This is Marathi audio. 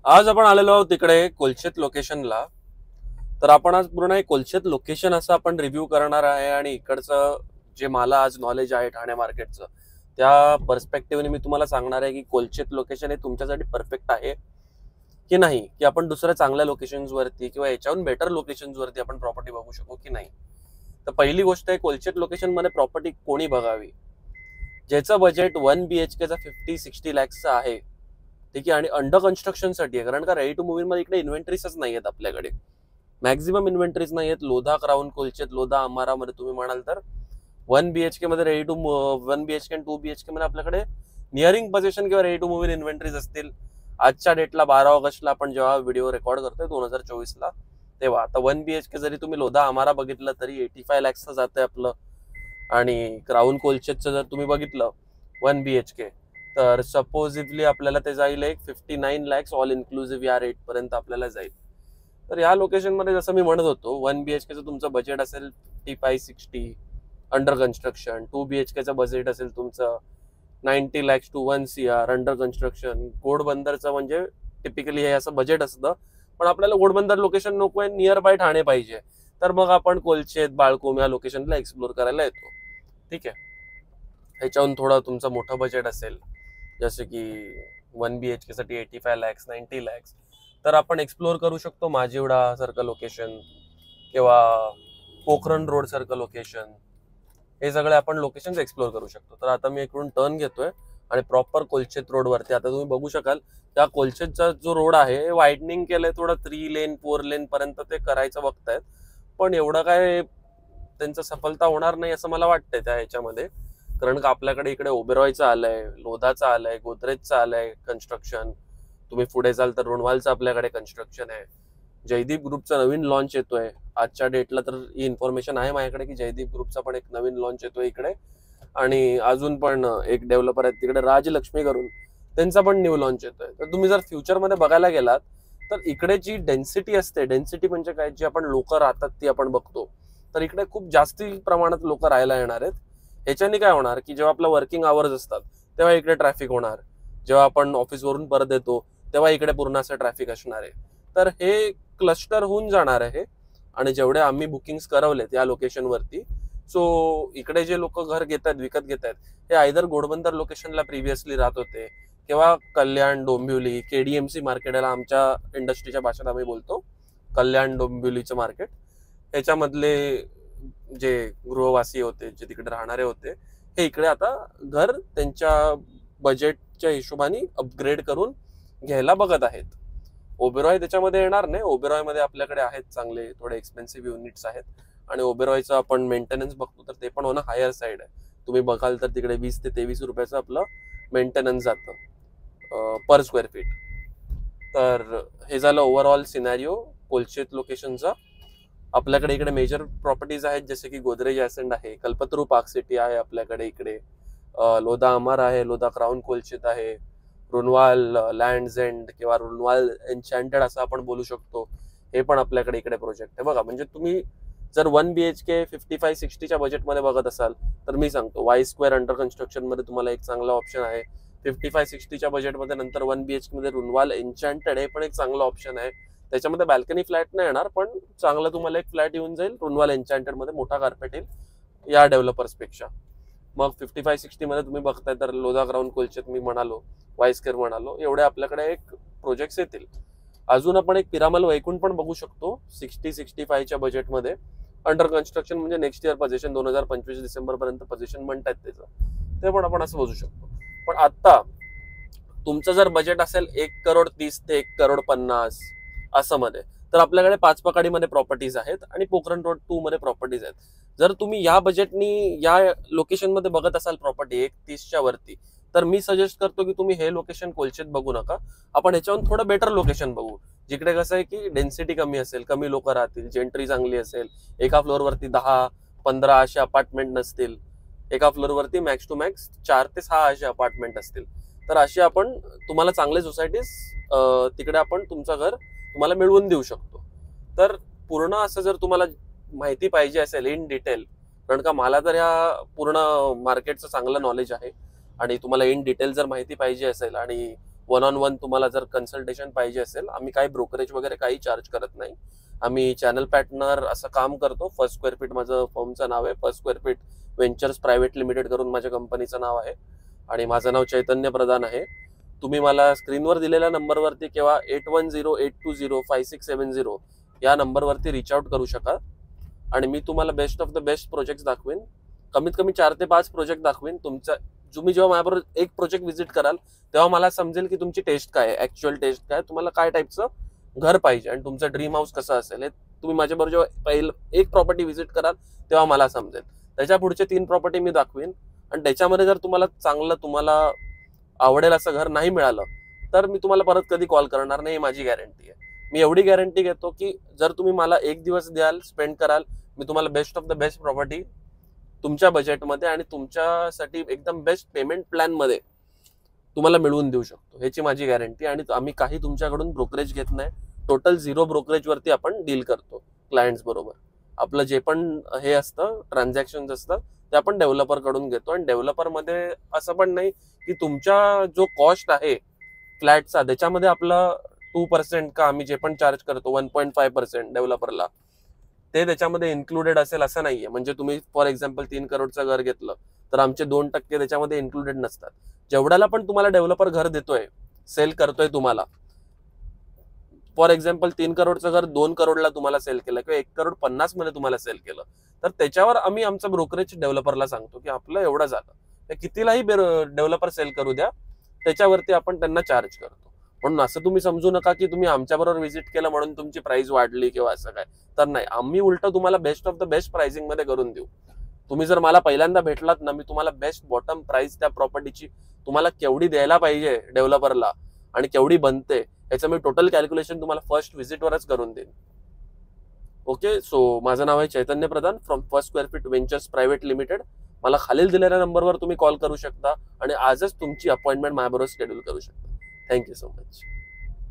आज आपण आलेलो आहोत तिकडे कोलशेत लोकेशनला. तर आपण आज पूर्ण एक कोलशेत लोकेशन असं आपण रिव्ह्यू करणार आहे आणि इकडचं जे मला आज नॉलेज आहे ठाणे मार्केटचं त्या पर्स्पेक्टिव्हने मी तुम्हाला सांगणार आहे की कोलशेत लोकेशन हे तुमच्यासाठी परफेक्ट आहे की नाही, की आपण दुसऱ्या चांगल्या लोकेशन्स वरती किंवा याच्याहून बेटर लोकेशन्स वरती आपण प्रॉपर्टी बघू शकू की नाही. तर पहिली गोष्ट आहे, कोलशेत लोकेशन मध्ये प्रॉपर्टी कोणी बघावी ज्याचं बजेट 1 BHK 50-60 लाखचं आहे. ठीक आहे, आणि अंडर कन्स्ट्रक्शनसाठी आहे, कारण का रेडी टू मूव्ह मध्ये इकडे इन्व्हेंटरीजच नाही आहेत आपल्याकडे. मॅक्झिमम इन्व्हेंटरीज नाही आहेत. लोधा क्राऊन कोलशेत लोधा अमारामध्ये तुम्ही म्हणाल तर 1 BHK मध्ये रेडी टू 1 BHK आणि 2 BHK मध्ये आपल्याकडे निअरिंग पोझिशन किंवा ready to move in inventories असतील. आजच्या डेटला 12 ऑगस्टला आपण जेव्हा व्हिडिओ रेकॉर्ड करतोय 2024ला, तेव्हा आता 1 BHK जरी तुम्ही लोधा अमारा बघितलं तरी 85 लाखचं जातंय आपलं. आणि क्राऊन कोलशेतचं जर तुम्ही बघितलं 1 BHK, तर सपोजिटली आपल्याला ते जाईल एक 59 lakhs ऑल इन्क्लुसिव्ह या रेट पर्यंत आपल्याला जाईल. तर या लोकेशन मध्ये जसं मी म्हणत होतो 1 BHKचं तुमचं बजेट असेल 55-60 अंडर कन्स्ट्रक्शन. 2 BHKचं बजेट असेल तुमचं 90 lakhs to 1 CR under construction. घोडबंदरचं म्हणजे टिपिकली हे असं बजेट असतं, पण आपल्याला घोडबंदर लोकेशन नको आहे, नियर बाय ठाणे पाहिजे. तर मग आपण कोलशेत बाळकोम या लोकेशनला एक्सप्लोर करायला येतो. ठीक आहे, ह्याच्याहून थोडं तुमचं मोठं बजेट असेल जसे की 1 BHK साठी 85 lakhs 90 lakhs, तर आपण एक्सप्लोर करू शकतो माझिवडा सारखं लोकेशन किंवा पोखरण रोड सारखं लोकेशन. हे सगळे आपण लोकेशन एक्सप्लोर करू शकतो. तर आता मी इकडून टर्न घेतोय आणि प्रॉपर कोलशेत रोडवरती आता तुम्ही बघू शकाल त्या कोलशेतचा जो रोड आहे वाईडनिंग केलंय थोडं 3 लेन 4 लेन पर्यंत ते करायचं बघतायत, पण एवढं काय त्यांचं सफलता होणार नाही असं मला वाटतंय त्या ह्याच्यामध्ये. कारण का आपल्याकडे इकडे ओबेरॉयचं आलंय, लोधाचं आलंय, गोदरेजचं आलंय कन्स्ट्रक्शन. तुम्ही पुढे जाल तर रोणवालचं आपल्याकडे कन्स्ट्रक्शन आहे. जयदीप ग्रुपचा नवीन लॉन्च येतोय आजच्या डेटला, तर ही इन्फॉर्मेशन आहे माझ्याकडे की जयदीप ग्रुपचा पण एक नवीन लॉन्च येतोय इकडे. आणि अजून पण एक डेव्हलपर आहेत तिकडे राजलक्ष्मी करून, त्यांचा पण न्यू लॉन्च येतोय. तर तुम्ही जर फ्युचरमध्ये बघायला गेलात तर इकडे जी डेन्सिटी असते, डेन्सिटी म्हणजे काय, जी आपण लोक राहतात ती आपण बघतो, तर इकडे खूप जास्ती प्रमाणात लोक राहायला येणार आहेत. ह्याच्याने काय होणार की जेव्हा आपला वर्किंग आवर्स असतात तेव्हा इकडे ट्रॅफिक होणार. जेव्हा आपण ऑफिसवरून परत येतो तेव्हा इकडे पूर्ण असं ट्रॅफिक असणार आहे. तर हे क्लस्टर होऊन जाणार आहे. आणि जेवढे आम्ही बुकिंग्स करवलेत या लोकेशनवरती, सो इकडे जे लोक घर घेत आहेत विकत घेत आहेत हे आयदर घोडबंदर लोकेशनला प्रिव्हियसली राहत होते किंवा कल्याण डोंबिवली KDMC मार्केट, याला आमच्या इंडस्ट्रीच्या भाषेत आम्ही बोलतो कल्याण डोंबिवलीचं मार्केट. ह्याच्यामधले जे गृहवासी होते, जे तिकडे राहणारे होते, हे इकडे आता घर त्यांच्या बजेटच्या हिशोबाने अपग्रेड करून घ्यायला बघत आहेत. ओबेरॉय त्याच्यामध्ये येणार नाही. ओबेरॉय मध्ये आपल्याकडे आहेत चांगले थोडे एक्सपेन्सिव्ह युनिट्स आहेत, आणि ओबेरॉयचं आपण मेंटेनन्स बघतो तर ते पण होणं हायर साईड आहे. तुम्ही बघाल तर तिकडे 20 ते 23 रुपयाचं आपलं मेंटेनन्स जातं पर स्क्वेअर फीट. तर हे झालं ओव्हरऑल सिनॅरिओ कोलशेत लोकेशनचा. आपल्याकडे इकडे मेजर प्रॉपर्टीज आहेत जसे की गोदरेज ॲसेंट आहे, कल्पतरू पार्क सिटी आहे आपल्याकडे इकडे, लोधा अमर आहे, लोधा क्राऊन कोलशेत आहे, रुनवाल लँड्स एंड किंवा रुनवाल एन्चँटेड असं आपण बोलू शकतो. हे पण आपल्याकडे इकडे प्रोजेक्ट आहे बघा. म्हणजे तुम्ही जर 1 BHK 55-60च्या बजेटमध्ये बघत असाल तर मी सांगतो Y² अंडर कन्स्ट्रक्शन मध्ये तुम्हाला एक चांगला ऑप्शन आहे. 55-60च्या बजेटमध्ये नंतर 1 BHK मध्ये रुनवाल एन्चँटेड हे पण एक चांगला ऑप्शन आहे. त्याच्यामध्ये बॅल्कनी फ्लॅट नाही येणार, पण चांगला तुम्हाला एक फ्लॅट येऊन जाईल रुनवाल एन्चँटेड मध्ये, मोठा कार्पेट येईल या डेव्हलपर्स पेक्षा. मग 55-60 मध्ये तुम्ही बघताय तर लोधा क्राऊन कोलशेत मी म्हणालो, Y² म्हणालो, एवढे आपल्याकडे एक प्रोजेक्ट्स येतील. अजून आपण एक पिरामल वैकुंठ पण बघू शकतो 60-65च्या बजेटमध्ये अंडर कन्स्ट्रक्शन, म्हणजे नेक्स्ट इयर पोझिशन 2025 डिसेंबर पर्यंत पोझिशन म्हणतात त्याचं, ते पण आपण असं बघू शकतो. पण आता तुमचं जर बजेट असेल 1,30 ते 1,50 असं मध्ये, तर आपल्याकडे पाचपकाडीमध्ये प्रॉपर्टीज आहेत आणि पोखरण रोड 2 मध्ये प्रॉपर्टीज आहेत. जर तुम्ही या बजेटनी या लोकेशन मध्ये बघत असाल प्रॉपर्टी 1,30च्या वरती, तर मी सजेस्ट करतो की तुम्ही हे लोकेशन कोलशेत बघू नका. आपण ह्याच्याहून थोडं बेटर लोकेशन बघू, जिकडे कसं आहे की डेन्सिटी कमी असेल, कमी लोक राहतील, जेंट्री चांगली असेल, एका फ्लोअरवरती 10-15 असे अपार्टमेंट नसतील, एका फ्लोअरवरती मॅक्स टू मॅक्स 4 ते 6 असे अपार्टमेंट असतील. तर अशी आपण तुम्हाला चांगले सोसायटीज तिकडे आपण तुमचं घर तुम्हाला मिळवून देऊ शकतो. तर पूर्ण असं जर तुम्हाला माहिती पाहिजे असेल इन डिटेल, कारण का मला तर या पूर्ण मार्केटचं चांगलं नॉलेज आहे, आणि तुम्हाला इन डिटेल जर माहिती पाहिजे असेल आणि वन ऑन वन तुम्हाला जर कन्सल्टेशन पाहिजे असेल, आम्ही काही ब्रोकरेज वगैरे काही चार्ज करत नाही. आम्ही चॅनल पार्टनर असं काम करतो. फर्स्ट स्क्वेअर फीट माझं फर्मचं नाव आहे. First Square Feet Ventures Private limited करून माझ्या कंपनीचं नाव आहे आणि माझं नाव चैतन्य प्रधान आहे. तुम्ही मला स्क्रीनवर दिलेल्या नंबरवरती किंवा 8108205670 या नंबरवरती रिच आउट करू शकाल आणि मी तुम्हाला best of the best project दाखवेन. कमीत कमी 4 ते 5 प्रोजेक्ट दाखवेन. तुम्ही जेव्हा माझ्याबरोबर एक प्रोजेक्ट व्हिजिट कराल तेव्हा मला समजेल की तुमची टेस्ट काय आहे, ऍक्च्युअल टेस्ट काय, तुम्हाला काय टाईपचं घर पाहिजे आणि तुमचं ड्रीम हाऊस कसं असेल हे तुम्ही माझ्याबरोबर जेव्हा पहिलं एक प्रॉपर्टी व्हिजिट कराल तेव्हा मला समजेल. त्याच्या पुढचे 3 प्रॉपर्टी मी दाखवेन आणि त्याच्यामध्ये जर तुम्हाला आवडेल असं घर नाही मिळालं तर मी तुम्हाला परत कधी कॉल करणार नाही, ही माझी गॅरंटी आहे. मी एवढी गॅरंटी घेतो की जर तुम्ही मला एक दिवस द्याल, स्पेंड कराल, मी तुम्हाला best of the best property तुमच्या बजेटमध्ये आणि तुमच्यासाठी एकदम बेस्ट पेमेंट प्लॅन मध्ये तुम्हाला मिळवून देऊ शकतो, ह्याची माझी गॅरंटी. आणि आम्ही काही तुमच्याकडून ब्रोकरेज घेत नाही. टोटल 0 ब्रोकरेज वरती आपण डील करतो क्लायंट्स बरोबर. आपलं जे पण हे असतं ट्रान्झॅक्शन असतं ते आपण डेव्हलपर कडून घेतो आणि डेव्हलपर मध्ये असं पण नाही की तुमचा जो कॉस्ट आहे फ्लॅटचा त्याच्यामध्ये आपलं 2% का आम्ही जे पण चार्ज करतो 1.5% डेव्हलपरला ते त्याच्यामध्ये इन्क्लुडेड असेल असं नाहीये. म्हणजे तुम्ही फॉर एक्झाम्पल 3 करोडचं घर घेतलं तर आमचे 2% त्याच्यामध्ये इन्क्लुडेड नसतात. जेवढ्याला पण तुम्हाला डेव्हलपर घर देतोय, सेल करतोय तुम्हाला, फॉर एक्झाम्पल 3 करोडचं घर 2 करोडला तुम्हाला सेल केलं किंवा 1.50 मध्ये तुम्हाला सेल केलं तर त्याच्यावर आम्ही आमचं ब्रोकरेज डेव्हलपरला सांगतो की आपलं एवढं झालं, ते कितीलाही डेव्हलपर सेल करू द्या, त्याच्यावरती आपण त्यांना चार्ज करतो. म्हणून असं तुम्ही समजू नका की तुम्ही आमच्याबरोबर व्हिजिट केलं म्हणून तुमची प्राइस वाढली किंवा असं काय, तर नाही. आम्ही उलट तुम्हाला best of the best pricing मध्ये करून देऊ. तुम्ही जर मला पहिल्यांदा भेटलात ना, मी तुम्हाला बेस्ट बॉटम प्राइस त्या प्रॉपर्टीची तुम्हाला केवढी द्यायला पाहिजे डेव्हलपरला आणि केवढी बनते याचं मी टोटल कॅल्क्युलेशन तुम्हाला फर्स्ट व्हिजिटवरच करून देईन. ओके, सो माझं नाव आहे Chaitanya Pradhan from First Square Feet Ventures Private Limited. मला खालील दिलेल्या नंबरवर तुम्ही कॉल करू शकता आणि आजच तुमची अपॉइंटमेंट माझ्याबरोबर शेड्यूल करू शकता. Thank you so much.